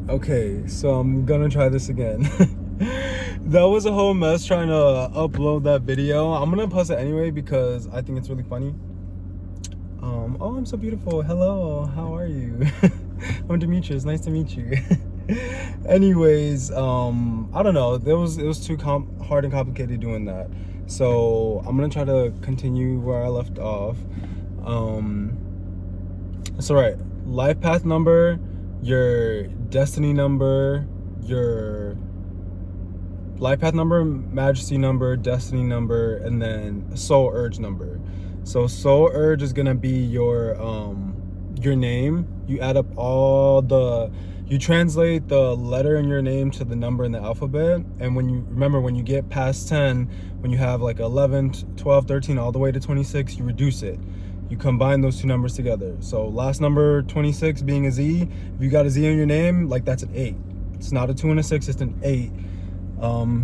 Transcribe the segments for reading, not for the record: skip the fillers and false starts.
Okay, so I'm gonna try this again. That was a whole mess trying to upload that video. I'm gonna post it anyway because I think it's really funny. Oh, I'm so beautiful. Hello, how are you? I'm Demetrius. Nice to meet you. Anyways, I don't know. It was too hard and complicated doing that. So I'm gonna try to continue where I left off. It's all right. Life path number, your destiny number, your life path number, majesty number, destiny number, and then soul urge number. So soul urge is gonna be your name. You add up you translate the letter in your name to the number in the alphabet, and when you get past 10, when you have like 11, 12, 13 all the way to 26, you reduce it. You combine those two numbers together. So last number 26 being a Z, if you got a Z in your name, like that's an 8. It's not a 2 and a 6, it's an 8.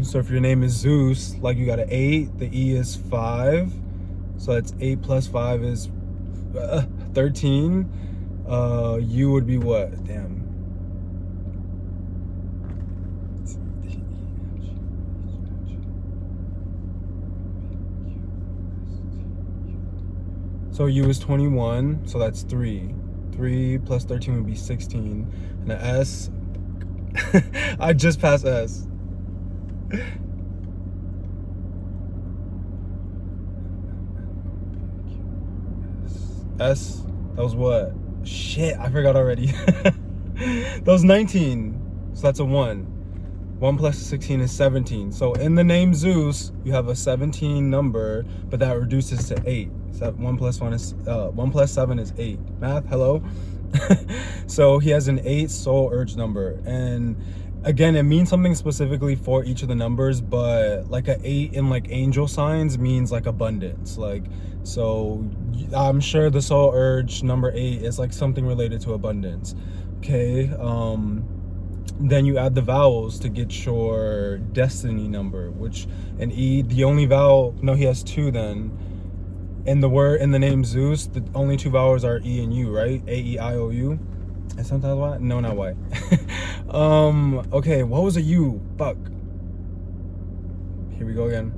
So if your name is Zeus, like you got an 8, the E is 5, so that's 8 plus 5 is 13. You would be what? Damn. So U is 21, so that's 3. 3 plus 13 would be 16. And the S, I just passed S. S, that was what? Shit, I forgot already. That was 19, so that's a 1. 1 plus 16 is 17. So in the name Zeus, you have a 17 number, but that reduces to 8. So 1 plus 7 is 8. Math, hello. So he has an 8 soul urge number, and again, it means something specifically for each of the numbers, but like a 8 in like angel signs means like abundance. Like, so I'm sure the soul urge number 8 is like something related to abundance. Okay. Then you add the vowels to get your destiny number, which an E, the only vowel, no, he has 2 then. In the name Zeus, the only 2 vowels are E and U, right? A, E, I, O, U. And sometimes Y? No, not Y. Okay, what was a U? Fuck. Here we go again.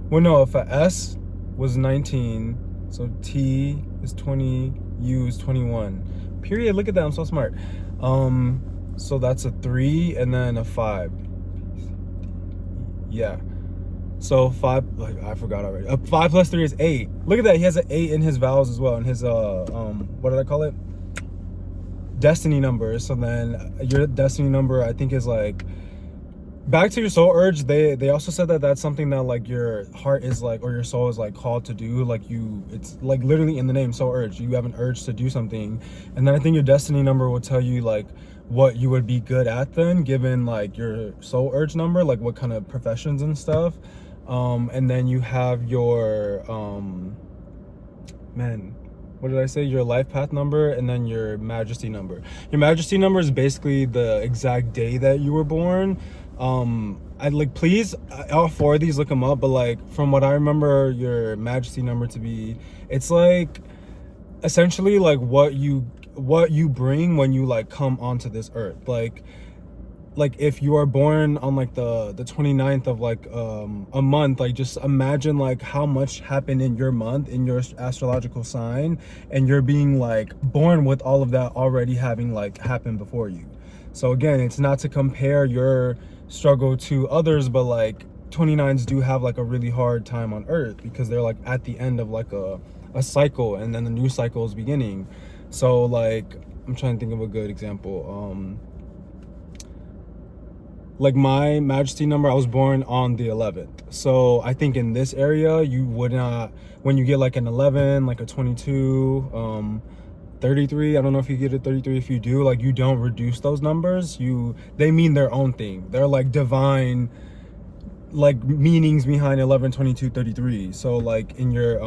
Well, no, if a S was 19, so T is 20, U is 21. Period, look at that, I'm so smart. So that's a 3 and then a 5. Yeah. So 5, like I forgot already. 5 plus 3 is 8. Look at that, he has an 8 in his vowels as well, in his what did I call it? Destiny number. So then your destiny number, I think, is like, back to your soul urge, they also said that that's something that like your heart is like, or your soul is like called to do. Like it's like literally in the name soul urge, you have an urge to do something. And then I think your destiny number will tell you like what you would be good at then, given like your soul urge number, like what kind of professions and stuff. And then you have your what did I say? Your life path number, and then your majesty number. Your majesty number is basically the exact day that you were born. I'd like, please, all 4 of these, look them up, but like from what I remember your majesty number to be, it's like essentially like what you bring when you like come onto this earth. Like if you are born on like the 29th of like a month, like just imagine like how much happened in your month, in your astrological sign, and you're being like born with all of that already having like happened before you. So again, it's not to compare your struggle to others, but like 29s do have like a really hard time on earth because they're like at the end of like a cycle, and then the new cycle is beginning. So like I'm trying to think of a good example. Like my majesty number, I was born on the 11th. So I think in this area, you would not, when you get like an 11, like a 22, 33, I don't know if you get a 33. If you do, like you don't reduce those numbers. They mean their own thing. They're like divine, like meanings behind 11, 22, 33. So like in your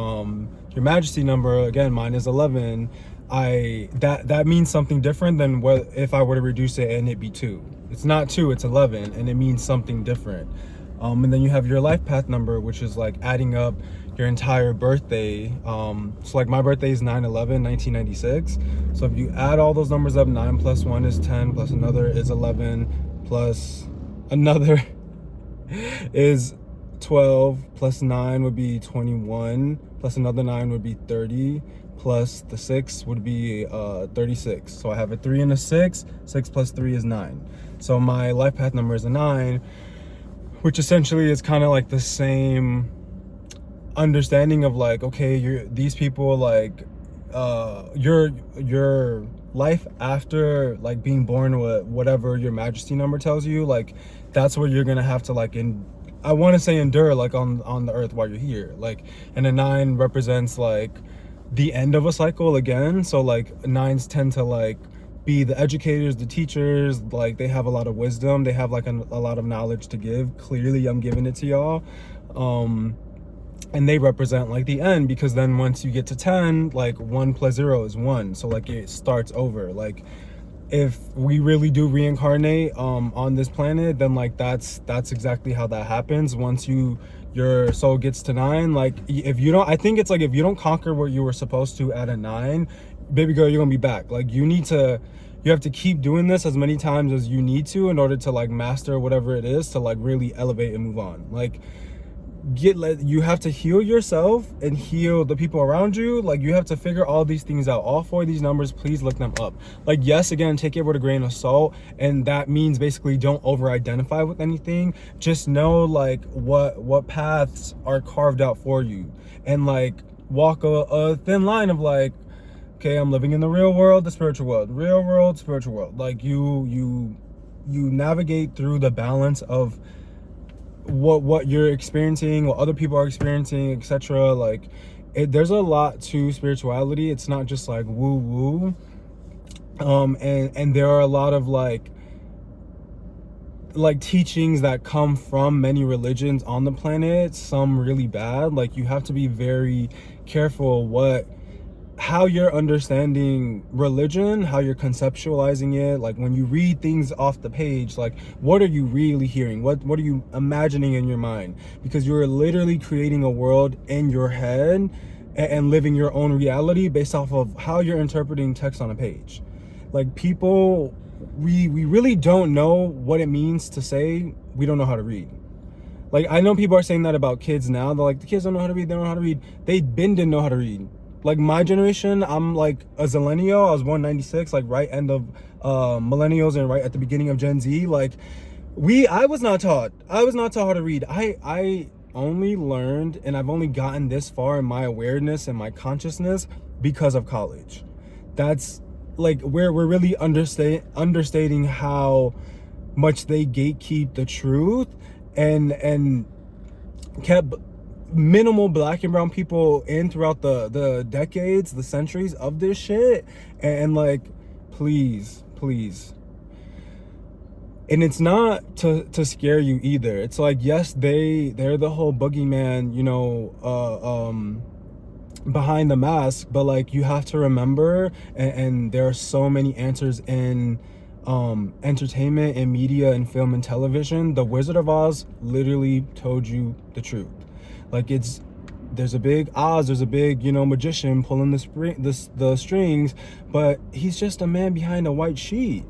majesty number, again, mine is 11. That means something different than what if I were to reduce it and it be 2. It's not 2, it's 11, and it means something different. And then you have your life path number, which is like adding up your entire birthday. So like my birthday is 9/11/1996. So if you add all those numbers up, 9 plus 1 is 10, plus another is 11, plus another is 12, plus 9 would be 21, plus another 9 would be 30, plus the 6 would be 36. So I have a 3 and a 6. 6 plus 3 is 9. So my life path number is a 9, which essentially is kind of like the same understanding of like, okay, these people, like your life after like being born, with whatever your majesty number tells you, like that's what you're gonna have to like I want to say endure, like on the earth while you're here. Like, and a 9 represents like the end of a cycle again. So like 9s tend to like be the educators, the teachers, like they have a lot of wisdom, they have like a lot of knowledge to give. Clearly I'm giving it to y'all. And they represent like the end, because then once you get to 10, like 1 plus 0 is 1. So like it starts over. Like if we really do reincarnate on this planet, then like that's exactly how that happens. Once your soul gets to 9, like if you don't, I think it's like if you don't conquer what you were supposed to at a 9, baby girl, you're gonna be back. Like you have to keep doing this as many times as you need to in order to like master whatever it is, to like really elevate and move on. Like you have to heal yourself and heal the people around you. Like you have to figure all these things out. All 4 of these numbers, please look them up. Like, yes, again, take it with a grain of salt, and that means basically don't over identify with anything. Just know like what paths are carved out for you, and like walk a thin line of like, okay, I'm living in the real world, the spiritual world, real world, spiritual world. Like you navigate through the balance of what you're experiencing, what other people are experiencing, etc. Like there's a lot to spirituality. It's not just like woo woo. And there are a lot of like teachings that come from many religions on the planet, some really bad. Like you have to be very careful how you're understanding religion, how you're conceptualizing it. Like when you read things off the page, like what are you really hearing? What are you imagining in your mind? Because you're literally creating a world in your head and living your own reality based off of how you're interpreting text on a page. Like people, we really don't know what it means to say we don't know how to read. Like I know people are saying that about kids now. They're like, the kids don't know how to read, they don't know how to read. They didn't know how to read. Like my generation, I'm like a zillennial. I was born 96, like right end of millennials and right at the beginning of Gen Z. Like I was not taught how to read. I only learned, and I've only gotten this far in my awareness and my consciousness because of college. That's like we're really understating how much they gatekeep the truth and kept minimal black and brown people in throughout the decades, the centuries of this shit. And like please, and it's not to scare you either. It's like, yes, they're the whole boogeyman, behind the mask, but like you have to remember, and there are so many answers in entertainment and media and film and television. The Wizard of Oz literally told you the truth. Like there's a big Oz, there's a big, magician pulling the strings, but he's just a man behind a white sheet.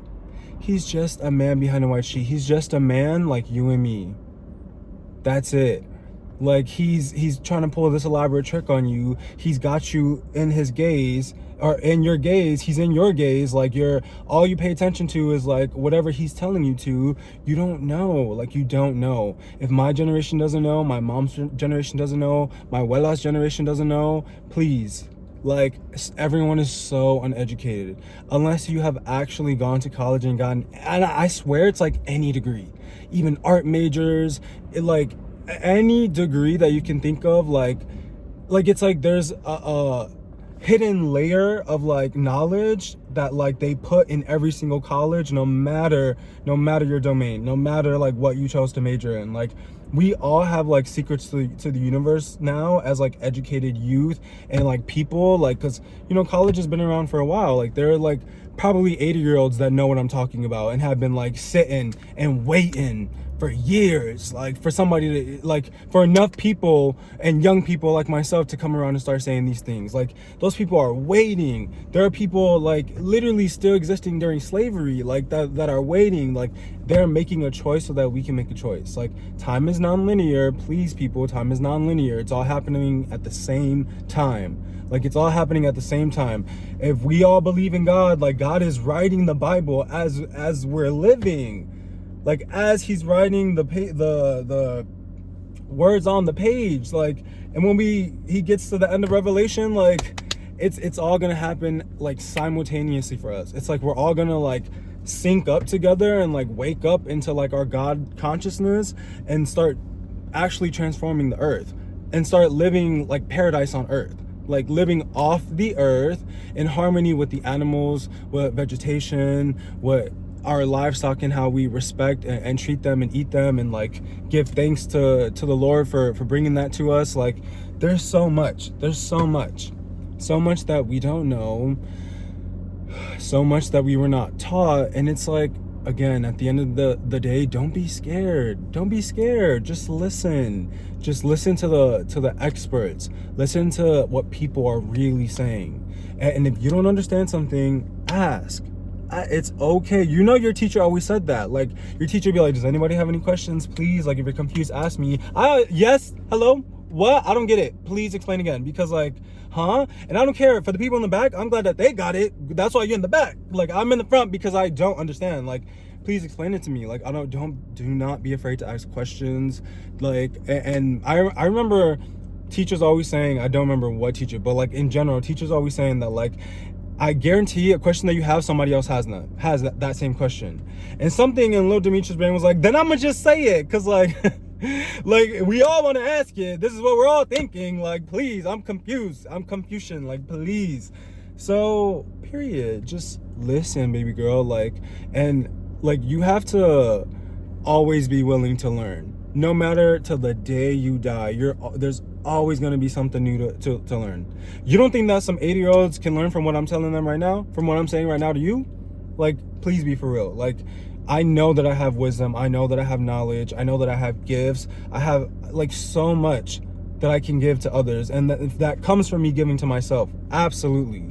He's just a man behind a white sheet. He's just a man like you and me. That's it. Like he's trying to pull this elaborate trick on you. He's got you in his gaze, or in your gaze. He's in your gaze. Like all you pay attention to is like whatever he's telling you to. You don't know. Like you don't know. If my generation doesn't know, my mom's generation doesn't know, my abuela's generation doesn't know, please. Like everyone is so uneducated unless you have actually gone to college and gotten, and I swear it's like any degree, even art majors, like any degree that you can think of, like it's like there's a hidden layer of like knowledge that like they put in every single college, no matter your domain, no matter like what you chose to major in. Like we all have like secrets to the universe now as like educated youth and like people, like, because college has been around for a while. Like there are like probably 80-year-olds that know what I'm talking about and have been like sitting and waiting for years, like for somebody to, like for enough people and young people like myself to come around and start saying these things. Like those people are waiting. There are people like literally still existing during slavery, like that are waiting. Like they're making a choice so that we can make a choice. Like time is non-linear. Please, people, time is non-linear. It's all happening at the same time. Like it's all happening at the same time. If we all believe in God, like God is writing the Bible as we're living, like as He's writing the words on the page. Like, and when He gets to the end of Revelation, like it's all gonna happen like simultaneously for us. It's like we're all gonna like sync up together and like wake up into like our God consciousness and start actually transforming the earth and start living like paradise on earth. Like living off the earth in harmony with the animals, with vegetation, with our livestock, and how we respect and treat them and eat them, and like give thanks to the Lord for bringing that to us. Like there's so much that we don't know, so much that we were not taught. And it's like, again, at the end of the day, don't be scared. Just listen to the experts. Listen to what people are really saying. And if you don't understand something, ask. It's okay. You know, your teacher always said that. Like your teacher would be like, does anybody have any questions? Please, like if you're confused, ask me. Yes, hello, what? I don't get it. Please explain again. Because like, huh? And I don't care for the people in the back. I'm glad that they got it. That's why you're in the back. Like I'm in the front because I don't understand. Like please explain it to me. Like do not be afraid to ask questions. Like, and I remember teachers always saying, I don't remember what teacher, but like in general, teachers always saying that like, I guarantee a question that you have, somebody else has that same question. And something in little Demetrius' brain was like, then I'm gonna just say it, cause like like we all want to ask it. This is what we're all thinking. Like, please, I'm confused. I'm Confucian. Like, please. So, period. Just listen, baby girl. Like, and like you have to always be willing to learn. No matter till the day you die, there's always going to be something new to learn. You don't think that some 80-year-olds can learn from what I'm telling them right now, from what I'm saying right now to you? Like, please be for real. Like, I know that I have wisdom. I know that I have knowledge. I know that I have gifts. I have like so much that I can give to others, and that comes from me giving to myself. Absolutely.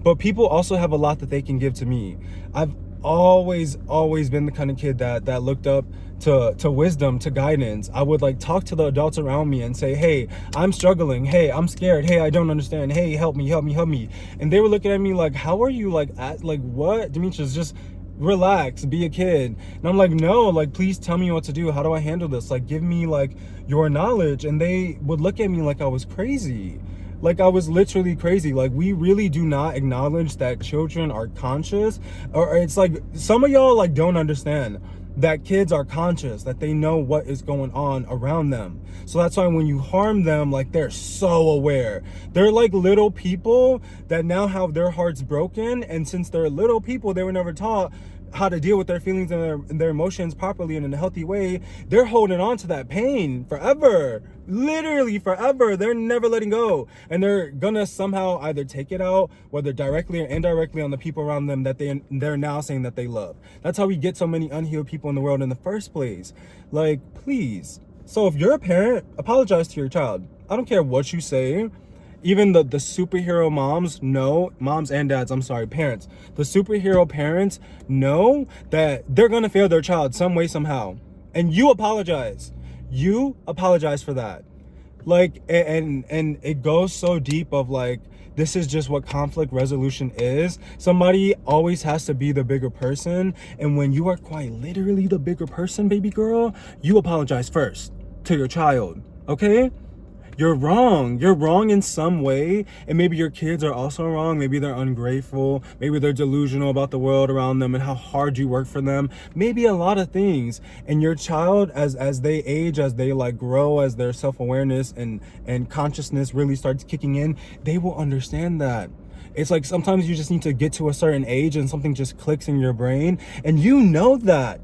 But people also have a lot that they can give to me. I've always been the kind of kid that looked up to wisdom, to guidance. I would like talk to the adults around me and say, hey, I'm struggling, hey, I'm scared, hey, I don't understand, hey, help me. And they were looking at me like, how are you like what, Demetrius? Just relax, be a kid. And I'm like, no, like please tell me what to do. How do I handle this? Like give me like your knowledge. And they would look at me like I was crazy. Like I was literally crazy. Like we really do not acknowledge that children are conscious, or it's like some of y'all like don't understand that kids are conscious, that they know what is going on around them. So that's why when you harm them, like they're so aware. They're like little people that now have their hearts broken, and since they're little people, they were never taught how to deal with their feelings and their emotions properly and in a healthy way. They're holding on to that pain forever, literally forever. They're never letting go, and they're gonna somehow either take it out, whether directly or indirectly, on the people around them that they're now saying that they love. That's how we get so many unhealed people in the world in the first place. Like, please. So if you're a parent, apologize to your child. I don't care what you say. Even the superhero moms know, moms and dads, I'm sorry, parents. The superhero parents know that they're gonna fail their child some way, somehow. And you apologize. You apologize for that. Like, and it goes so deep of like, this is just what conflict resolution is. Somebody always has to be the bigger person. And when you are quite literally the bigger person, baby girl, you apologize first to your child, okay? You're wrong in some way, and maybe your kids are also wrong. Maybe they're ungrateful, maybe they're delusional about the world around them and how hard you work for them, maybe a lot of things. And your child, as they age, as they like grow, as their self-awareness and consciousness really starts kicking in, they will understand that. It's like sometimes you just need to get to a certain age and something just clicks in your brain, and you know that.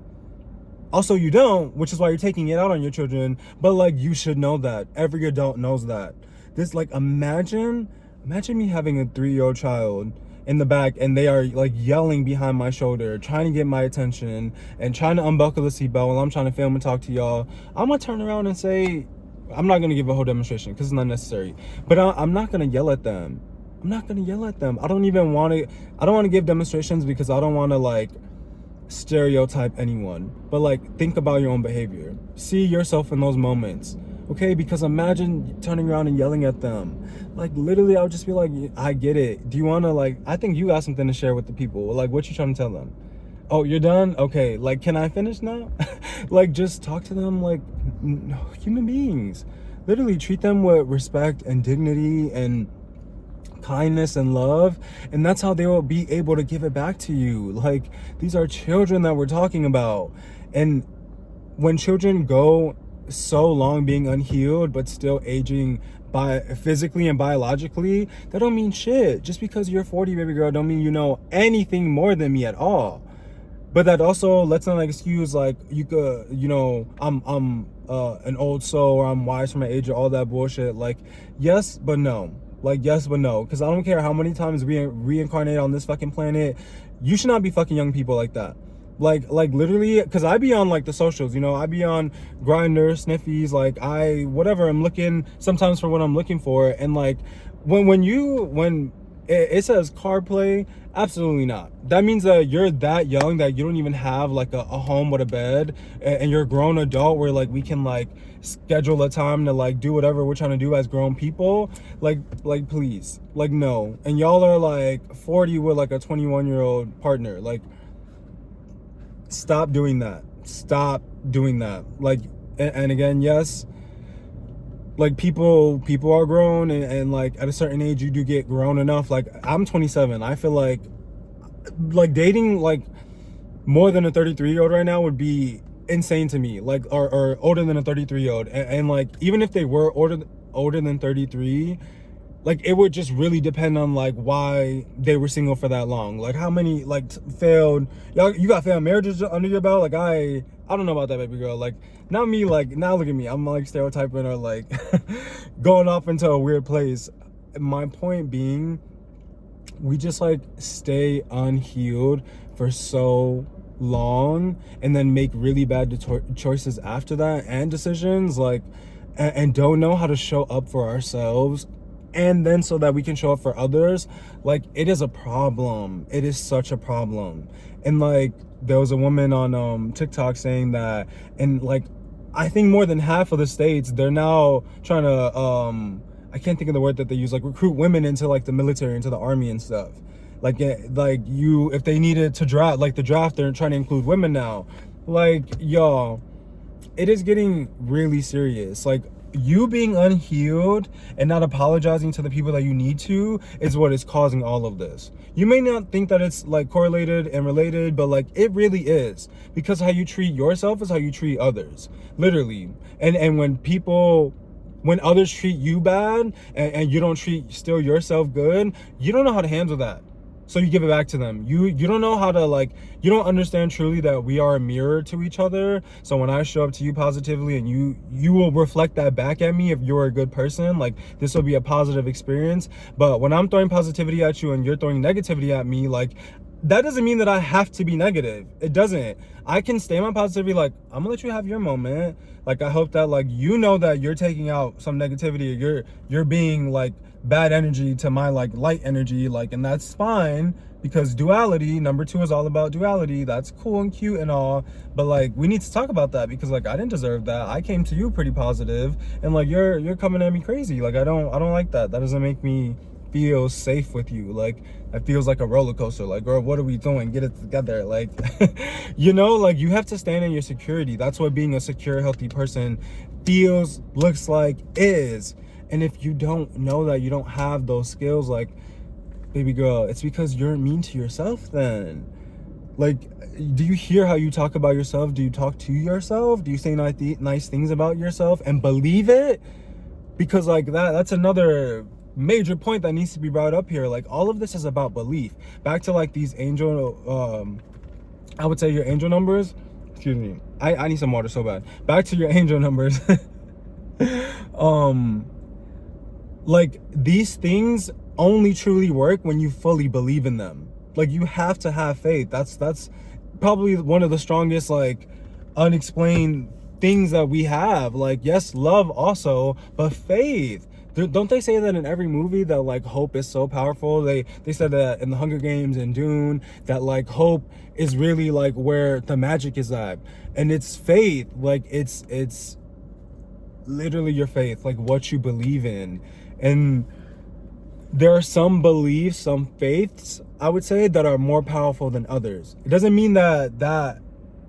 Also, you don't, which is why you're taking it out on your children. But like, you should know that. Every adult knows that. This, like, imagine me having a 3-year-old child in the back, and they are like yelling behind my shoulder, trying to get my attention and trying to unbuckle the seatbelt while I'm trying to film and talk to y'all, I'm gonna turn around and say, I'm not gonna give a whole demonstration because it's not necessary, but I'm not gonna yell at them. I'm not gonna yell at them. I don't want to give demonstrations because I don't want to like stereotype anyone, but like think about your own behavior. See yourself in those moments, okay? Because imagine turning around and yelling at them. Like literally, I would just be like, I get it. Do you want to like? I think you got something to share with the people. Like, what you trying to tell them? Oh, you're done? Okay. Like, can I finish now? Like, just talk to them like human beings. Literally, treat them with respect and dignity and kindness and love, and that's how they will be able to give it back to you. Like, these are children that we're talking about, and when children go so long being unhealed but still aging by physically and biologically, that don't mean shit. Just because you're 40, baby girl, don't mean you know anything more than me at all. But that also let's not excuse like you could, you know, I'm an old soul, or I'm wise for my age, or all that bullshit. Like, yes but no. Like, yes but no, because I don't care how many times we reincarnate on this fucking planet, you should not be fucking young people like that. Like literally, because I be on like the socials, you know, I be on Grindr, Sniffies, like whatever, I'm looking sometimes for what I'm looking for, and like when it says CarPlay, absolutely not. That means that you're that young that you don't even have like a home with a bed, and you're a grown adult where like we can like schedule a time to like do whatever we're trying to do as grown people. Like please, like no. And y'all are like 40 with like a 21-year-old partner. Like, stop doing that. Stop doing that. Like, and again, yes, like people are grown, and like at a certain age you do get grown enough. Like, I'm 27. I feel like dating like more than a 33-year-old right now would be insane to me. Like, or older than a 33-year-old, and like even if they were older than 33, like it would just really depend on like why they were single for that long. Like how many like failed, you got failed marriages under your belt. Like I don't know about that, baby girl. Like, not me. Like, now look at me, I'm like stereotyping or like going off into a weird place. My point being, we just like stay unhealed for so long and then make really bad choices after that, and decisions, like, and don't know how to show up for ourselves, and then so that we can show up for others. Like, it is a problem. It is such a problem. And like, there was a woman on TikTok saying that, and like I think more than half of the states, they're now trying to I can't think of the word that they use, like recruit women into like the military, into the army and stuff. Like if they needed to draft, like the draft, they're trying to include women now. Like, y'all, it is getting really serious. Like, you being unhealed and not apologizing to the people that you need to is what is causing all of this. You may not think that it's like correlated and related, but like it really is, because how you treat yourself is how you treat others, literally. And when others treat you bad, and you don't treat still yourself good, you don't know how to handle that. So you give it back to them. You don't know how to, like, you don't understand truly that we are a mirror to each other. So when I show up to you positively, and you will reflect that back at me, if you're a good person, like, this will be a positive experience. But when I'm throwing positivity at you and you're throwing negativity at me, like, that doesn't mean that I have to be negative. It doesn't. I can stay my positivity, like, I'm gonna let you have your moment. Like, I hope that, like, you know that you're taking out some negativity, or you're being like bad energy to my like light energy, like, and that's fine, because duality, number 2 is all about duality. That's cool and cute and all, but like, we need to talk about that, because like, I didn't deserve that. I came to you pretty positive, and like, you're coming at me crazy. Like, I don't like that. That doesn't make me feel safe with you. Like, it feels like a roller coaster. Like, girl, what are we doing? Get it together. Like, you know, like, you have to stand in your security. That's what being a secure, healthy person feels, looks like, is. And if you don't know that, you don't have those skills, like, baby girl, it's because you're mean to yourself then. Like, do you hear how you talk about yourself? Do you talk to yourself? Do you say nice things about yourself and believe it? Because like, that's another major point that needs to be brought up here. Like, all of this is about belief. Back to like these angel, I would say your angel numbers. Excuse me, I need some water so bad. Back to your angel numbers. Like, these things only truly work when you fully believe in them. Like, you have to have faith. That's probably one of the strongest, like, unexplained things that we have. Like, yes, love also, but faith. Don't they say that in every movie that, like, hope is so powerful? They said that in the Hunger Games and Dune, that, like, hope is really, like, where the magic is at. And it's faith. Like, it's literally your faith, like, what you believe in. And there are some beliefs, some faiths, I would say, that are more powerful than others. It doesn't mean that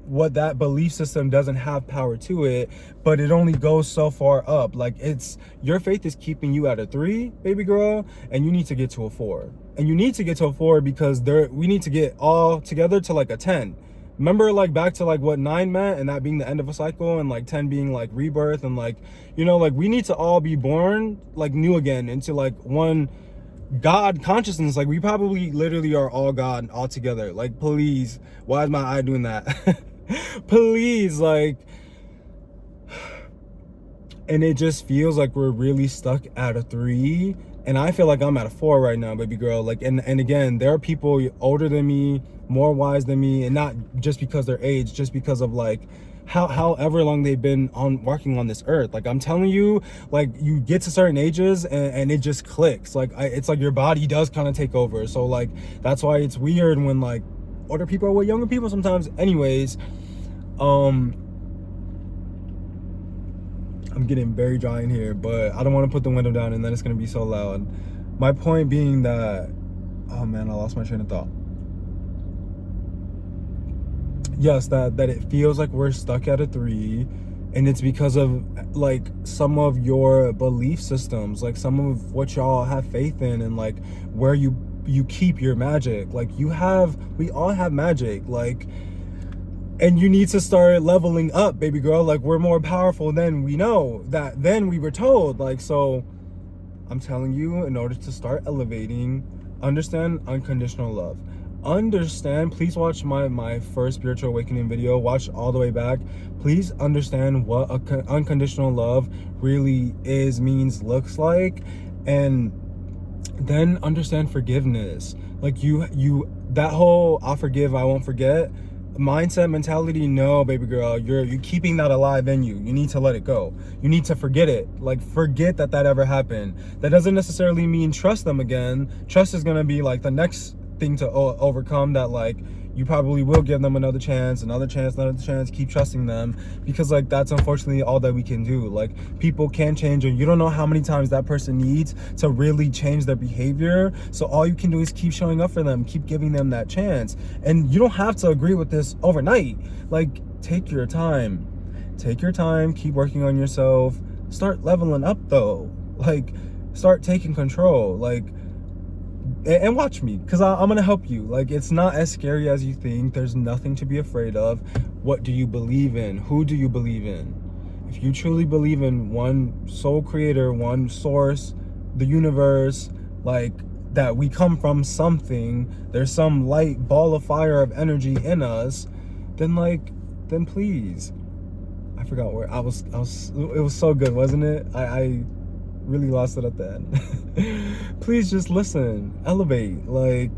what that belief system doesn't have power to it, but it only goes so far up. Like, it's your faith is keeping you at a 3, baby girl, and you need to get to a 4. And you need to get to a 4 because we need to get all together to like a 10. Remember, like, back to like what 9 meant, and that being the end of a cycle, and like 10 being like rebirth, and like, you know, like, we need to all be born like new again into like one God consciousness. Like, we probably literally are all God all together. Like, please, why is my eye doing that? Please, like, and it just feels like we're really stuck at a 3, and I feel like I'm at a 4 right now, baby girl. Like, and again, there are people older than me, more wise than me, and not just because they're age, just because of like however long they've been working on this earth. Like, I'm telling you, like, you get to certain ages and it just clicks. Like, it's like your body does kind of take over. So like, that's why it's weird when like older people are with younger people sometimes. Anyways, I'm getting very dry in here, but I don't want to put the window down and then it's going to be so loud. My point being that, oh man, I lost my train of thought. Yes, that it feels like we're stuck at a 3, and it's because of like some of your belief systems, like some of what y'all have faith in, and like where you keep your magic. Like, we all have magic, like, and you need to start leveling up, baby girl. Like, we're more powerful than we know, than we were told. Like, so I'm telling you, in order to start elevating, understand unconditional love. Understand, please watch my first spiritual awakening video, watch all the way back. Please understand what unconditional love really is, means, looks like, and then understand forgiveness. Like, you that whole I'll forgive, I won't forget mindset, mentality, no, baby girl, you're keeping that alive in you. You need to let it go. You need to forget it. Like, forget that ever happened. That doesn't necessarily mean trust them again. Trust is gonna be like the next thing to overcome, that like you probably will give them another chance, keep trusting them, because like that's unfortunately all that we can do. Like, people can change, and you don't know how many times that person needs to really change their behavior. So all you can do is keep showing up for them, keep giving them that chance. And you don't have to agree with this overnight. Like, take your time, keep working on yourself, start leveling up though. Like, start taking control. Like, and watch me, because I'm gonna help you. Like, it's not as scary as you think. There's nothing to be afraid of. What do you believe in? Who do you believe in? If you truly believe in one soul creator, one source, the universe, like, that we come from something, there's some light ball of fire of energy in us, then please, I forgot where I was, it was so good, wasn't it? I really lost it at the end. Please just listen, elevate, like,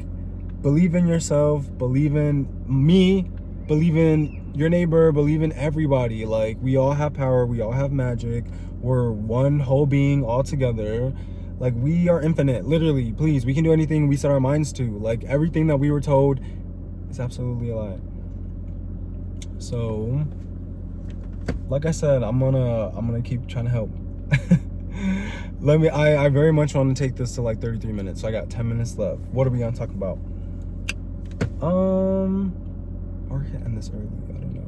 believe in yourself, believe in me, believe in your neighbor, believe in everybody. Like, we all have power, we all have magic, we're one whole being all together. Like, we are infinite, literally. Please, we can do anything we set our minds to. Like, everything that we were told is absolutely a lie. So, like I said, I'm gonna keep trying to help. I very much want to take this to like 33 minutes, so I got 10 minutes left. What are we gonna talk about? Or we can end this early, I don't know.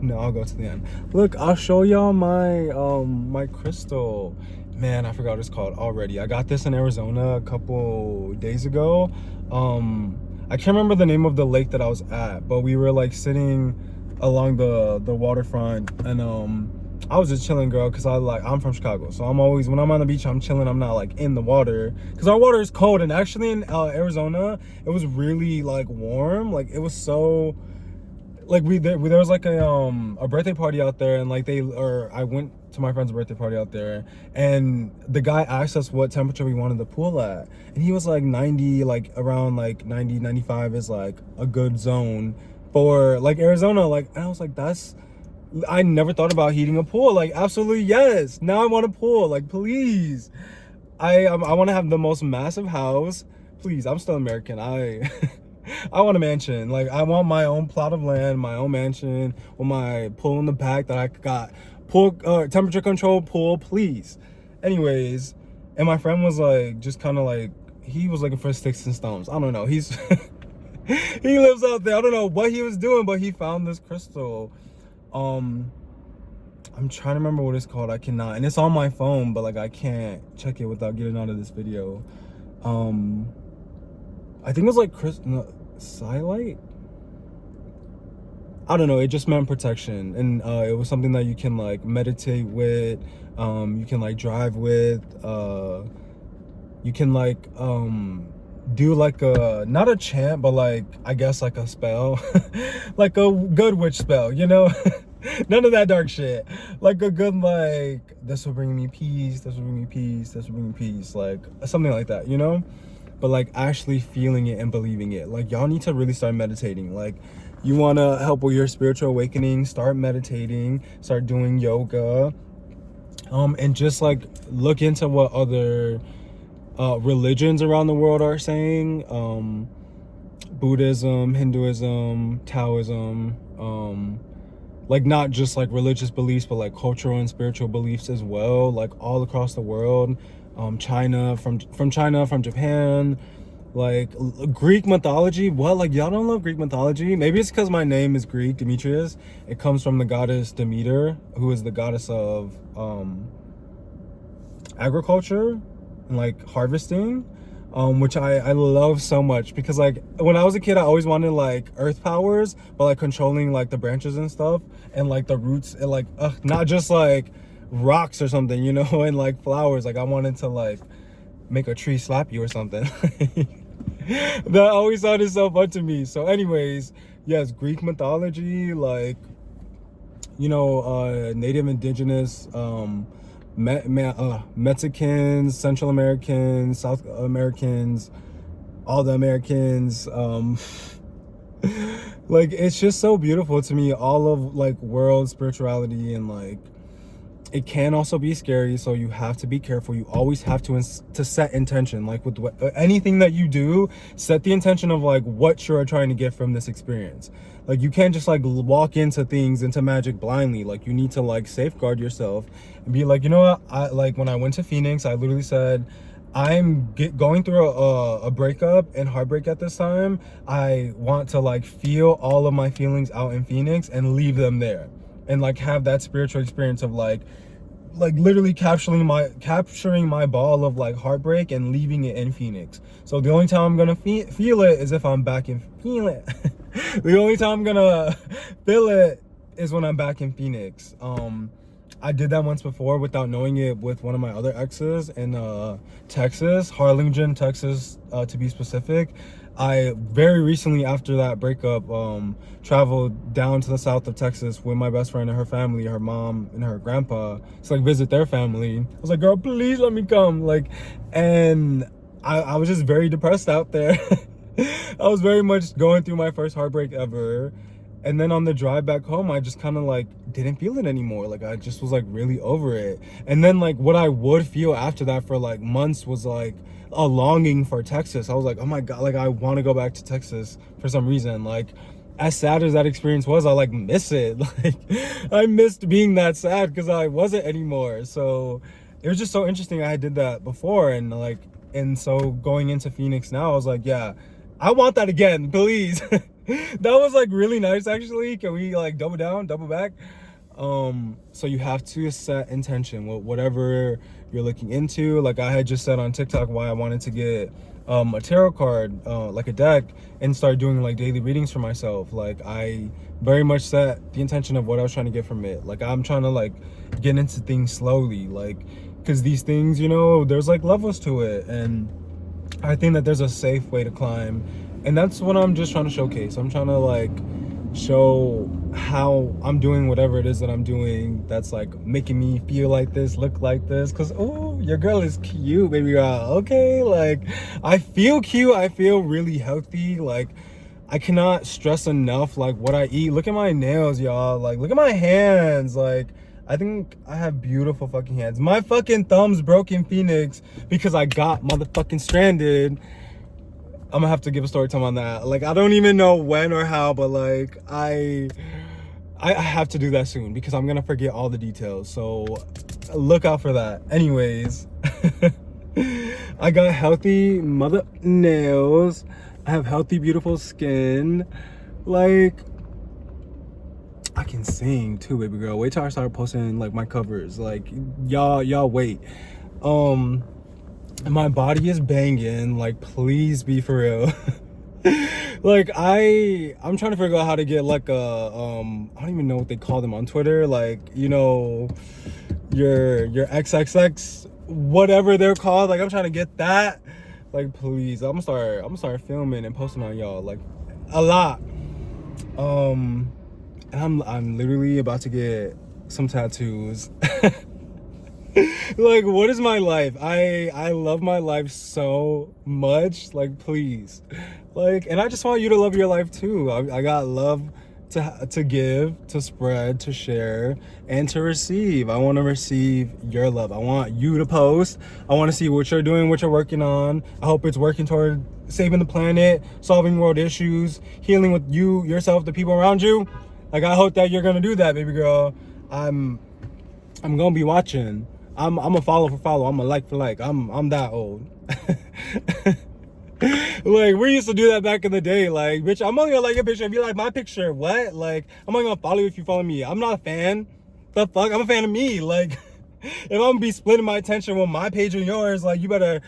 No, I'll go to the end. Look, I'll show y'all my my crystal. Man, I forgot what it's called already. I got this in Arizona a couple days ago. I can't remember the name of the lake that I was at, but we were like sitting along the waterfront, and I was just chilling, girl, because I'm from Chicago, so I'm always, when I'm on the beach, I'm chilling. I'm not like in the water, because our water is cold. And actually in Arizona, it was really like warm. Like, it was so, like there was like a birthday party out there, and like I went to my friend's birthday party out there, and the guy asked us what temperature we wanted the pool at, and he was like 90, like around like 90, 95 is like a good zone for like Arizona. Like, and I was like, I never thought about heating a pool. Like, absolutely yes, now I want a pool, like, please. I want to have the most massive house. Please, I'm still American. I want a mansion. Like, I want my own plot of land, my own mansion with my pool in the back that I got pool temperature control pool, please. Anyways, and my friend was like, just kind of like, he was looking for sticks and stones. I don't know. He's he lives out there. I don't know what he was doing, but he found this crystal. I'm trying to remember what it's called. I cannot, and it's on my phone, but like I can't check it without getting out of this video. I think it was like Silite. I don't know. It just meant protection, and it was something that you can like meditate with. You can like drive with. You can like do like a, not a chant, but like I guess like a spell, like a good witch spell, you know. None of that dark shit. Like a good, like, this will bring me peace, this will bring me peace, this will bring me peace, like something like that, you know. But like actually feeling it and believing it. Like, y'all need to really start meditating. Like, you want to help with your spiritual awakening, start meditating, start doing yoga, and just like look into what other religions around the world are saying. Buddhism, Hinduism, Taoism, like not just like religious beliefs, but like cultural and spiritual beliefs as well, like all across the world. China, from China, from Japan, like Greek mythology. What, like, y'all don't love Greek mythology? Maybe it's because my name is Greek, Demetrius. It comes from the goddess Demeter, who is the goddess of agriculture and like harvesting, which I love so much, because like when I was a kid I always wanted like earth powers, but like controlling like the branches and stuff, and like the roots, and like not just like rocks or something, you know, and like flowers. Like I wanted to like make a tree slap you or something. That always sounded so fun to me. So anyways, yes, Greek mythology, like, you know, native indigenous, Mexicans, Central Americans, South Americans, all the Americans, like, it's just so beautiful to me, all of like world spirituality. And like, it can also be scary, so you have to be careful. You always have to set intention. Like with anything that you do, set the intention of like what you're trying to get from this experience. Like, you can't just like walk into things, into magic blindly. Like, you need to like safeguard yourself and be like, you know what, I like, when I went to Phoenix, I literally said, I'm going through a breakup and heartbreak at this time. I want to like feel all of my feelings out in Phoenix and leave them there, and like have that spiritual experience of like literally capturing my ball of like heartbreak and leaving it in Phoenix. So the only time I'm gonna feel it is if I'm back in Phoenix. The only time I'm gonna feel it is when I'm back in Phoenix. I did that once before without knowing it, with one of my other exes in Texas, Harlingen, Texas, to be specific. I very recently, after that breakup, traveled down to the south of Texas with my best friend and her family, her mom and her grandpa, to like visit their family. I was like, girl, please let me come. Like, and I was just very depressed out there. I was very much going through my first heartbreak ever. And then on the drive back home, I just kind of like didn't feel it anymore. Like, I just was like really over it. And then like what I would feel after that for like months was like a longing for Texas. I was like, oh my God, like I want to go back to Texas for some reason. Like, as sad as that experience was, I like miss it. Like, I missed being that sad because I wasn't anymore. So it was just so interesting. I did that before, and like, and so going into Phoenix now, I was like, yeah, I want that again, please. That was like really nice, actually. Can we like double back? So you have to set intention with whatever you're looking into. Like, I had just said on TikTok why I wanted to get a tarot card, like a deck, and start doing like daily readings for myself. Like, I very much set the intention of what I was trying to get from it. Like, I'm trying to like get into things slowly, like, because these things, you know, there's like levels to it, and I think that there's a safe way to climb. And that's what I'm just trying to showcase. I'm trying to like show how I'm doing whatever it is that I'm doing that's like making me feel like this, look like this. Cause oh, your girl is cute, baby girl. Okay, like I feel cute, I feel really healthy. Like I cannot stress enough like what I eat. Look at my nails, y'all. Like look at my hands. Like I think I have beautiful fucking hands. My fucking thumb's broken, Phoenix, because I got motherfucking stranded. I'm gonna have to give a story time on that. Like I don't even know when or how, but like I have to do that soon because I'm gonna forget all the details. So look out for that. Anyways, I got healthy mother nails. I have healthy, beautiful skin. Like I can sing too, baby girl. Wait till I start posting like my covers. Like y'all wait. My body is banging. Like please be for real. Like I'm trying to figure out how to get like a I don't even know what they call them on Twitter, like you know your XXX whatever they're called. Like I'm trying to get that. Like please, I'm gonna start filming and posting on y'all like a lot. And I'm literally about to get some tattoos. Like what is my life? I love my life so much. Like please, like, and I just want you to love your life too. I got love to give, to spread, to share, and to receive. I want to receive your love. I want you to post. I want to see what you're doing, what you're working on. I hope it's working toward saving the planet, solving world issues, healing with you, yourself, the people around you. Like I hope that you're gonna do that, baby girl. I'm gonna be watching. I'm a follow for follow. I'm a like for like. I'm that old. Like we used to do that back in the day. Like, bitch, I'm only gonna like a picture if you like my picture. What? Like, I'm only gonna follow you if you follow me. I'm not a fan. The fuck? I'm a fan of me. Like, if I'm gonna be splitting my attention on my page and yours, like you better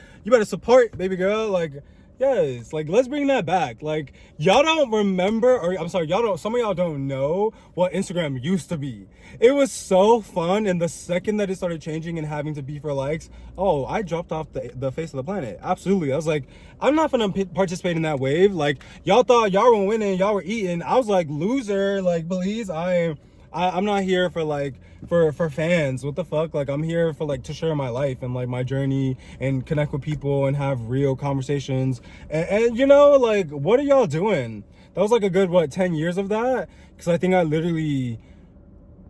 support, baby girl. Like, yes, like let's bring that back. Like y'all don't remember, or I'm sorry, some of y'all don't know what Instagram used to be. It was so fun, and the second that it started changing and having to be for likes, oh, I dropped off the face of the planet. Absolutely. I was like, I'm not gonna participate in that wave. Like y'all thought y'all were winning, y'all were eating. I was like, loser. Like please, I'm not here for like for fans. What the fuck? Like I'm here for like to share my life and like my journey and connect with people and have real conversations. And you know, like what are y'all doing? That was like a good 10 years of that, because I think I literally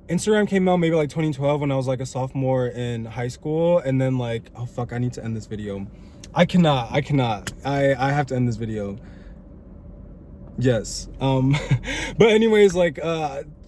Instagram came out maybe like 2012 when I was like a sophomore in high school, and then like, oh fuck, I need to end this video. I have to end this video. Yes. But anyways, like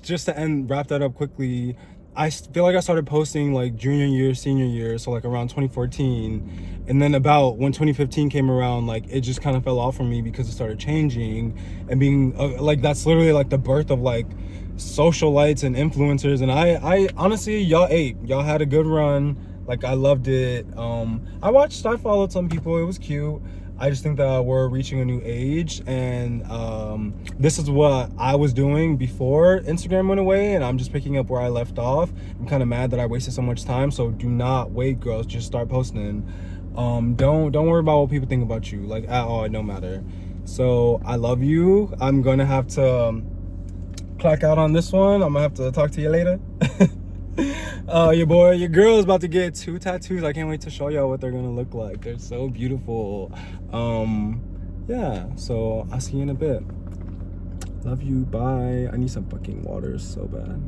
just to wrap that up quickly, I feel like I started posting like junior year, senior year, so like around 2014, and then about when 2015 came around, like it just kind of fell off for me because it started changing and being like that's literally like the birth of like socialites and influencers. And I honestly, y'all had a good run. Like I loved it. I followed some people. It was cute. I just think that we're reaching a new age, and this is what I was doing before Instagram went away, and I'm just picking up where I left off. I'm kind of mad that I wasted so much time, so do not wait, girls. Just start posting. Don't worry about what people think about you, like at all. It don't matter. So I love you. I'm gonna have to clock out on this one. I'm gonna have to talk to you later. Your girl is about to get 2 tattoos. I can't wait to show y'all what they're gonna look like. They're so beautiful. Yeah, so I'll see you in a bit. Love you, bye. I need some fucking water so bad.